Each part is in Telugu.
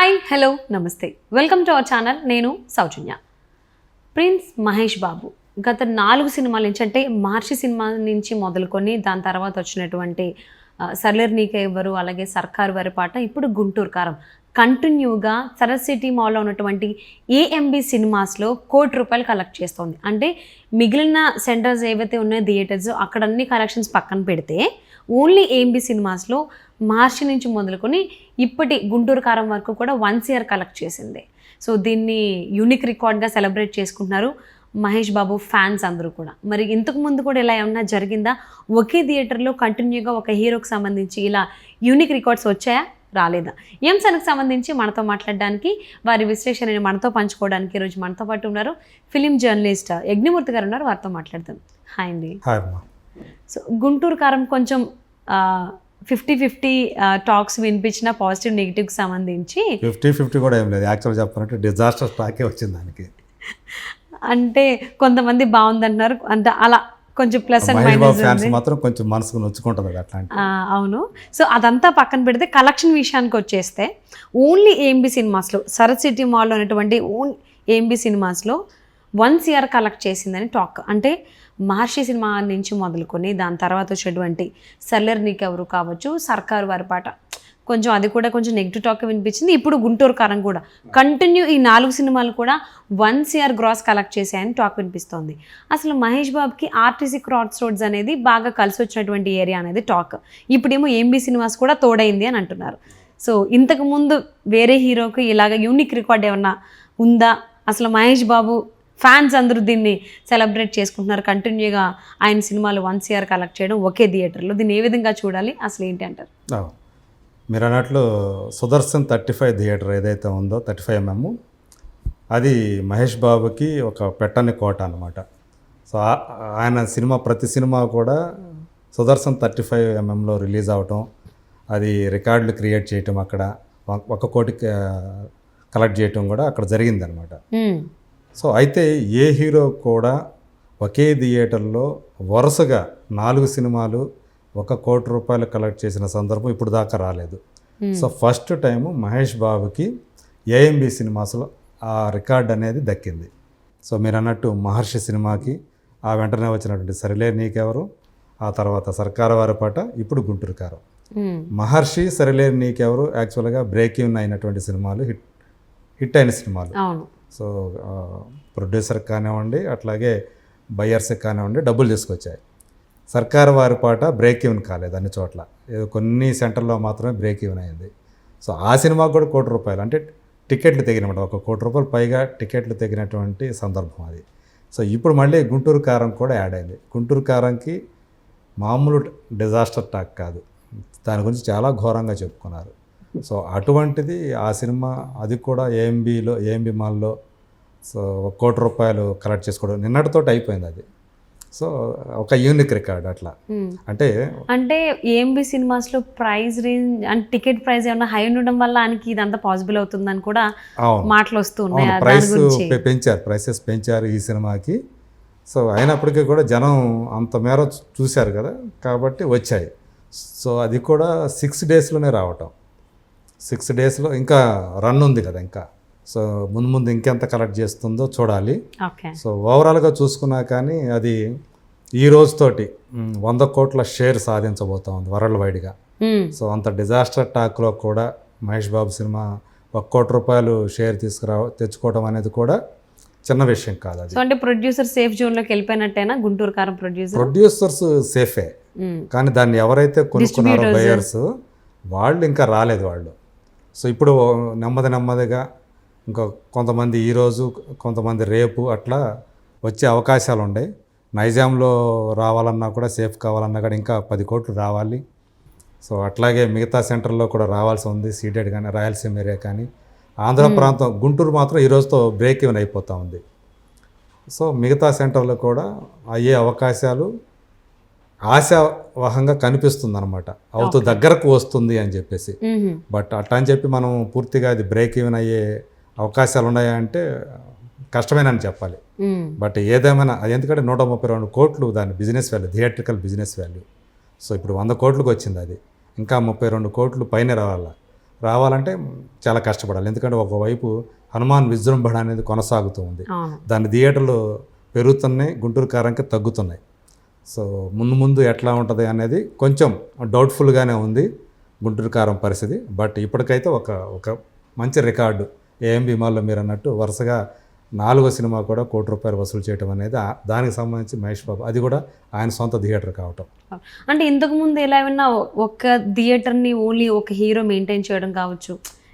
హాయ్ హలో నమస్తే వెల్కమ్ టు అవర్ ఛానల్. నేను సౌజన్య. ప్రిన్స్ మహేష్ బాబు గత 4 సినిమాల నుంచి అంటే మహర్షి సినిమా నుంచి మొదలుకొని దాని తర్వాత వచ్చినటువంటి సర్లేరు నీకే ఎవరు, అలాగే సర్కారు వారి పాట, ఇప్పుడు గుంటూరు కారం కంటిన్యూగా సరస్ సిటీ మాల్లో ఉన్నటువంటి ఏఎంబి సినిమాస్లో ₹1 కోటి కలెక్ట్ చేస్తోంది. అంటే మిగిలిన సెంటర్స్ ఏవైతే ఉన్నాయో థియేటర్స్ అక్కడ అన్ని కలెక్షన్స్ పక్కన పెడితే ఓన్లీ ఏఎంబి సినిమాస్లో మహర్షి నుంచి మొదలుకొని ఇప్పటి గుంటూరు కారం వరకు కూడా 1 CR కలెక్ట్ చేసింది. సో దీన్ని యూనిక్ రికార్డ్గా సెలబ్రేట్ చేసుకుంటున్నారు మహేష్ బాబు ఫ్యాన్స్ అందరూ కూడా. మరి ఇంతకు ముందు కూడా ఇలా ఏమన్నా జరిగిందా? ఒకే థియేటర్లో కంటిన్యూగా ఒక హీరోకి సంబంధించి ఇలా యూనిక్ రికార్డ్స్ వచ్చాయా, రాలేదా? ఈ అంశానికి సంబంధించి మనతో మాట్లాడడానికి, వారి విశ్లేషణని మనతో పంచుకోవడానికి ఈరోజు మనతో పాటు ఉన్నారు ఫిలిం జర్నలిస్ట్ యజ్ఞమూర్తి గారు ఉన్నారు. వారితో మాట్లాడదాం. హాయ్ అండి. సో గుంటూరు కారం కొంచెం 50-50 టాక్స్ వినిపించిన పాజిటివ్ నెగిటివ్కి సంబంధించి 50-50 కూడా ఏం లేదు. యాక్చువల్గా చెప్పాలంటే డిజాస్టర్ టాకే వచ్చింది దానికి. అంటే కొంతమంది బాగుందంటున్నారు, అంటే అలా కొంచెం ప్లస్ అండ్ మైనస్ ఫ్యాన్స్ మాత్రం కొంచెం మనసుకు నొచ్చుకుంటుంది అట్లాంటి. అవును. సో అదంతా పక్కన పెడితే కలెక్షన్ విషయానికి వచ్చేస్తే ఓన్లీ ఏఎంబి సినిమాస్లో సరస్ సిటీ మాల్లో ఉన్నటువంటి ఏఎంబి సినిమాస్లో 1 CR కలెక్ట్ చేసిందని టాక్. అంటే మహర్షి సినిమా నుంచి మొదలుకొని దాని తర్వాత వచ్చేటువంటి సర్లేరు నీకెవరు కావచ్చు, సర్కారు వారి పాట, కొంచెం అది కూడా కొంచెం నెగిటివ్ టాక్ వినిపించింది. ఇప్పుడు గుంటూరు కారం కూడా కంటిన్యూ ఈ 4 సినిమాలు కూడా 1 CR గ్రాస్ కలెక్ట్ చేశాయని టాక్ వినిపిస్తోంది. అసలు మహేష్ బాబుకి ఆర్టీసీ క్రాస్ రోడ్స్ అనేది బాగా కలిసి వచ్చినటువంటి ఏరియా అనేది టాక్. ఇప్పుడేమో ఏఎంబి సినిమాస్ కూడా తోడైంది అని అంటున్నారు. సో ఇంతకుముందు వేరే హీరోకి ఇలాగ యూనిక్ రికార్డ్ ఏమన్నా ఉందా? అసలు మహేష్ బాబు ఫ్యాన్స్ అందరూ దీన్ని సెలబ్రేట్ చేసుకుంటున్నారు కంటిన్యూగా ఆయన సినిమాలు 1 CR కలెక్ట్ చేయడం ఒకే థియేటర్లో. దీన్ని ఏ విధంగా చూడాలి, అసలు ఏంటి అంటారు? మీరు అన్నట్లు సుదర్శన్ 35 థియేటర్ ఏదైతే ఉందో 35mm, అది మహేష్ బాబుకి ఒక పెట్టని కోట అనమాట. సో ఆయన సినిమా ప్రతి సినిమా కూడా సుదర్శన్ 35mmలో రిలీజ్ అవటం, అది రికార్డులు క్రియేట్ చేయటం, అక్కడ 1 కోటి కలెక్ట్ చేయటం కూడా అక్కడ జరిగిందనమాట. సో అయితే ఏ హీరో కూడా ఒకే థియేటర్లో వరుసగా 4 సినిమాలు ₹1 కోటి కలెక్ట్ చేసిన సందర్భం ఇప్పుడు దాకా రాలేదు. సో ఫస్ట్ టైము మహేష్ బాబుకి ఏఎంబి సినిమాస్లో ఆ రికార్డ్ అనేది దక్కింది. సో మీరు అన్నట్టు మహర్షి సినిమాకి ఆ వెంటనే వచ్చినటువంటి సరిలేరు నీకెవరు, ఆ తర్వాత సర్కారు వారి పాట, ఇప్పుడు గుంటూరు కారం. మహర్షి, సరిలేరు నీకెవరు యాక్చువల్గా బ్రేక్ ఈవెన్ అయినటువంటి సినిమాలు, హిట్ అయిన సినిమాలు. సో ప్రొడ్యూసర్కి కానివ్వండి, అట్లాగే బయ్యర్స్కి కానివ్వండి, డబ్బులు తీసుకొచ్చాయి. సర్కారు వారి పాట బ్రేక్ ఈవెన్ కాలేదు అన్ని చోట్ల, ఏదో కొన్ని సెంటర్లో మాత్రమే బ్రేక్ ఈవెన్ అయింది. సో ఆ సినిమాకు కూడా ₹1 కోటి, అంటే టికెట్లు తెగినమాట, ₹1 కోటి పైగా టికెట్లు తెగినటువంటి సందర్భం అది. సో ఇప్పుడు మళ్ళీ గుంటూరు కారం కూడా యాడ్ అయింది. గుంటూరు కారంకి మామూలు డిజాస్టర్ టాక్ కాదు, దాని గురించి చాలా ఘోరంగా చెప్పుకున్నారు. సో అటువంటిది ఆ సినిమా, అది కూడా ఏఎంబి మాల్లో సో ₹1 కోటి కలెక్ట్ చేసుకోవడం నిన్నటితో అయిపోయింది అది. సో ఒక యూనిక్ రికార్డ్ అట్లా. అంటే ఏఎంబి సినిమాస్లో ప్రైస్ రేంజ్ అంటే టికెట్ ప్రైస్ ఏమన్నా హై ఉండడం వల్ల ఆయనకి ఇదంతా పాసిబుల్ అవుతుందని కూడా మాటలు వస్తున్నాయి. ప్రైసెస్ పెంచారు ఈ సినిమాకి. సో అయినప్పటికీ కూడా జనం అంత మేర చూశారు కదా, కాబట్టి వచ్చాయి. సో అది కూడా 6 డేస్లోనే రావటం. 6 డేస్లో ఇంకా రన్ ఉంది కదా ఇంకా. సో ముందు ఇంకెంత కలెక్ట్ చేస్తుందో చూడాలి. సో ఓవరాల్గా చూసుకున్నా కానీ అది ఈ రోజుతోటి 100 కోట్ల షేర్ సాధించబోతా ఉంది వరల్డ్ వైడ్గా. సో అంత డిజాస్టర్ టాక్లో కూడా మహేష్ బాబు సినిమా ₹1 కోటి షేర్ తెచ్చుకోవడం అనేది కూడా చిన్న విషయం కాదు అది. అంటే ప్రొడ్యూసర్ సేఫ్ జోన్లోకి వెళ్ళిపోయినట్టేనా గుంటూరు కారం ప్రొడ్యూసర్స్ సేఫే, కానీ దాన్ని ఎవరైతే కొనుక్కున్నారో బయర్స్ వాళ్ళు ఇంకా రాలేదు వాళ్ళు. సో ఇప్పుడు నెమ్మదిగా ఇంకా కొంతమంది ఈరోజు, కొంతమంది రేపు అట్లా వచ్చే అవకాశాలు ఉన్నాయి. నైజాంలో రావాలన్నా కూడా, సేఫ్ కావాలన్నా కూడా ఇంకా 10 కోట్లు రావాలి. సో అట్లాగే మిగతా సెంటర్లో కూడా రావాల్సి ఉంది, సీడెడ్ కానీ, రాయలసీమ ఏరియా కానీ. ఆంధ్ర ప్రాంతం గుంటూరు మాత్రం ఈ రోజుతో బ్రేక్ ఈవెన్ అయిపోతూ ఉంది. సో మిగతా సెంటర్లో కూడా అయ్యే అవకాశాలు ఆశావహంగా కనిపిస్తుంది అనమాట, అవుతూ దగ్గరకు వస్తుంది అని చెప్పేసి. బట్ అట్లా అని చెప్పి మనం పూర్తిగా అది బ్రేక్ ఈవెన్ అయ్యే అవకాశాలు ఉన్నాయా అంటే కష్టమేనని చెప్పాలి. బట్ ఏదేమైనా అది, ఎందుకంటే 132 కోట్లు దాని business value, theatrical business value. So ఇప్పుడు 100 కోట్లకు వచ్చింది, అది ఇంకా 32 కోట్లు పైన రావాల. రావాలంటే చాలా కష్టపడాలి. ఎందుకంటే ఒకవైపు హనుమాన్ విజృంభణ అనేది కొనసాగుతూ ఉంది. అవును. దాని థియేటర్లు పెరుగుతున్నాయి, గుంటూరు కారంకి తగ్గుతున్నాయి. సో ముందు ముందు ఎట్లా ఉంటుంది అనేది కొంచెం డౌట్ఫుల్గానే ఉంది గుంటూరు కారం పరిస్థితి. బట్ ఇప్పటికైతే ఒక మంచి రికార్డు ఏఎంబి మాల్లో మీరు అన్నట్టు వరుసగా 4వ సినిమా కూడా ₹1 కోటి వసూలు చేయడం అనేది దానికి సంబంధించి మహేష్ బాబు, అది కూడా ఆయన సొంత థియేటర్ కావటం. అంటే ఇంతకుముందు ఎలా ఏమైనా ఒక థియేటర్ని ఓన్లీ ఒక హీరో మెయింటైన్ చేయడం కావచ్చు,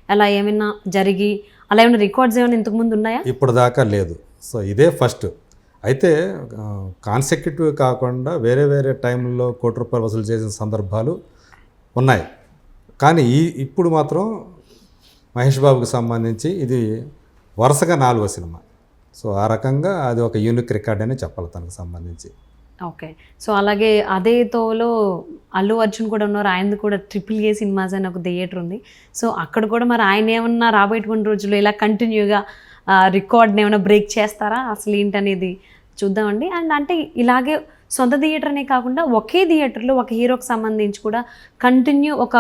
అలా ఏమైనా జరిగి అలా ఏమైనా రికార్డ్స్ ఏమైనా ఇంతకుముందు ఉన్నాయా? ఇప్పుడు దాకా లేదు. సో ఇదే ఫస్ట్. అయితే కాన్సెక్యూటివ్ కాకుండా వేరే వేరే టైంలో ₹1 కోటి వసూలు చేసిన సందర్భాలు ఉన్నాయి. కానీ ఇప్పుడు మాత్రం మహేష్ బాబుకి సంబంధించి ఇది వరుసగా 4వ సినిమా. సో ఆ రకంగా అది ఒక యూనిక్ రికార్డ్ అని చెప్పాలి తనకు సంబంధించి. ఓకే. సో అలాగే అదే తోలో అల్లు అర్జున్ కూడా ఉన్నారు. ఆయనది కూడా AAA సినిమాస్ అని ఒక థియేటర్ ఉంది. సో అక్కడ కూడా మరి ఆయన ఏమన్నా రాబోయేటువంటి రోజుల్లో ఇలా కంటిన్యూగా రికార్డ్ని ఏమైనా బ్రేక్ చేస్తారా, అసలు ఏంటనేది చూద్దామండి. అండ్ అంటే ఇలాగే సొంత థియేటర్ అనే కాకుండా ఒకే థియేటర్లో ఒక హీరోకి సంబంధించి కూడా కంటిన్యూ ఒక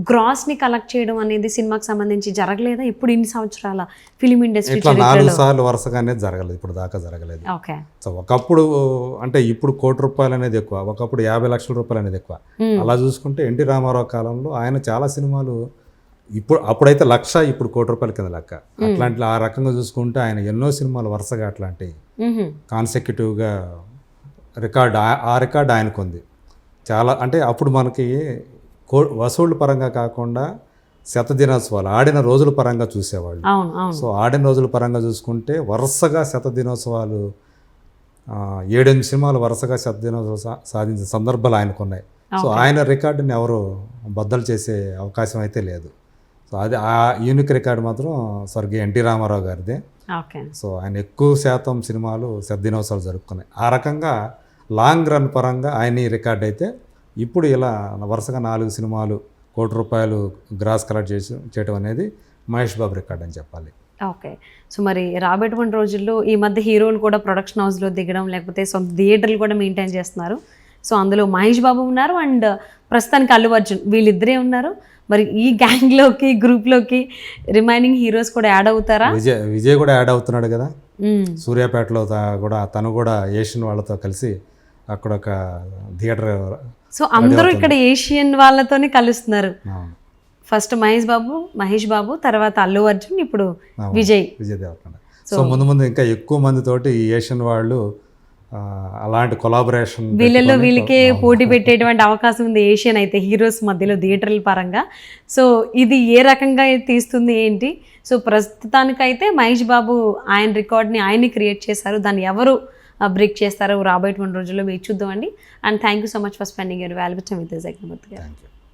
గ్రాస్ని కలెక్ట్ చేయడం అనేది సినిమాకి సంబంధించి జరగలేదా ఇప్పుడు ఇన్ని సంవత్సరాల ఫిలిం ఇండస్ట్రీ ఇట్లా 4 సార్లు వరుసగా అనేది జరగలేదు, ఇప్పుడు దాకా జరగలేదు. ఓకే. సో ఒకప్పుడు అంటే ఇప్పుడు ₹1 కోటి అనేది ఎక్కువ, ఒకప్పుడు ₹50 లక్షల అనేది ఎక్కువ. అలా చూసుకుంటే ఎన్టీ రామారావు కాలంలో ఆయన చాలా సినిమాలు అప్పుడైతే 1,00,000, ఇప్పుడు ₹1 కోటి కింద లెక్క. అట్లాంటి ఆ రకంగా చూసుకుంటే ఆయన ఎన్నో సినిమాలు వరుసగా అట్లాంటి కాన్సెక్యూటివ్గా ఆ రికార్డ్ ఆయనకు ఉంది చాలా. అంటే అప్పుడు మనకి వసూళ్ళ పరంగా కాకుండా శతదినోత్సవాలు ఆడిన రోజుల పరంగా చూసేవాళ్ళు. సో ఆడిన రోజుల పరంగా చూసుకుంటే వరుసగా శతదినోత్సవాలు 7-8 సినిమాలు వరుసగా శతదినోత్సవం సాధించిన సందర్భాలు ఆయనకు ఉన్నాయి. సో ఆయన రికార్డుని ఎవరు బద్దలు చేసే అవకాశం అయితే లేదు. సో అది ఆ యూనిక్ రికార్డు మాత్రం స్వర్గీయ ఎన్టీ రామారావు గారిదే. సో ఆయన ఎక్కువ శాతం సినిమాలు శతదినోత్సవాలు జరుపుకున్నాయి. ఆ రకంగా లాంగ్ రన్ పరంగా ఆయన ఈ రికార్డు అయితే ఇప్పుడు ఇలా వరుసగా 4 సినిమాలు ₹1 కోటి గ్రాస్ కలెక్ట్ చేయడం అనేది మహేష్ బాబు రికార్డ్ అని చెప్పాలి. ఓకే. సో మరి రాబోయేటువంటి రోజుల్లో ఈ మధ్య హీరోలు కూడా ప్రొడక్షన్ హౌస్లో దిగడం, లేకపోతే సొంత థియేటర్లు కూడా మెయింటైన్ చేస్తున్నారు. సో అందులో మహేష్ బాబు ఉన్నారు అండ్ ప్రస్తుతానికి అల్లు అర్జున్, వీళ్ళిద్దరే ఉన్నారు. మరి ఈ గ్యాంగ్లోకి గ్రూప్లోకి రిమైనింగ్ హీరోస్ కూడా యాడ్ అవుతారా? విజయ్ కూడా యాడ్ అవుతున్నాడు కదా. సూర్యాపేటలో కూడా తను కూడా ఏషియన్ వాళ్ళతో కలిసి అక్కడ ఒక థియేటర్. సో అందరూ ఇక్కడ ఏషియన్ వాళ్ళతోనే కలుస్తున్నారు. ఫస్ట్ మహేష్ బాబు, తర్వాత అల్లు అర్జున్, ఇప్పుడు విజయ్ దేవరకొండ. సో ముందు ఇంకా ఎక్కువ మందితోటి ఈ ఏషియన్ వాళ్ళు అలాంటి కొలాబరేషన్ వీళ్ళకే పోటీ పెట్టేటువంటి అవకాశం ఉంది ఏషియన్ అయితే హీరోస్ మధ్యలో థియేటర్ల పరంగా. సో ఇది ఏ రకంగా తీస్తుంది ఏంటి? సో ప్రస్తుతానికైతే మహేష్ బాబు ఆయన రికార్డ్ని ఆయన్ని క్రియేట్ చేశారు. దాన్ని ఎవరు బ్రేక్ చేస్తారో రాబోయేటువంటి రోజుల్లో వేచి చూద్దామండి. And thank you so much for spending your valuable time with us.